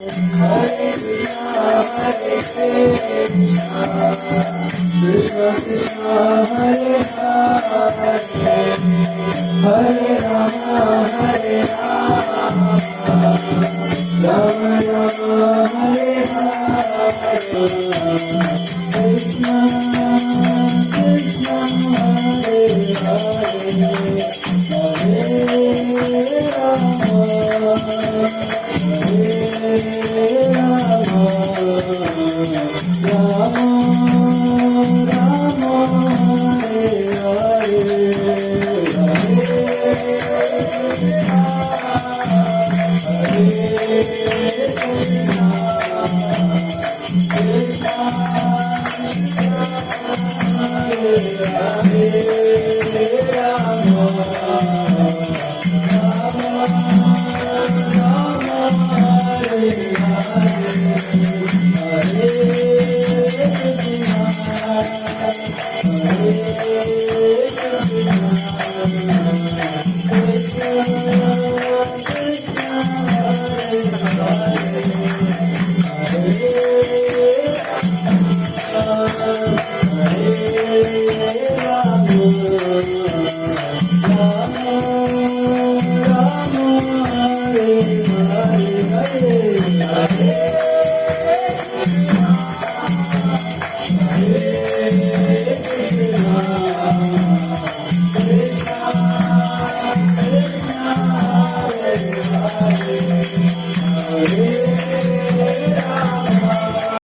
Hare Krishna, Hare Krishna, Krishna Krishna, Hare Hare, Hare Rama, Hare Rama, Rama Rama, Hare Hare, Krishna Krishna, Hare Hare, Hare Rama, Hare Krishna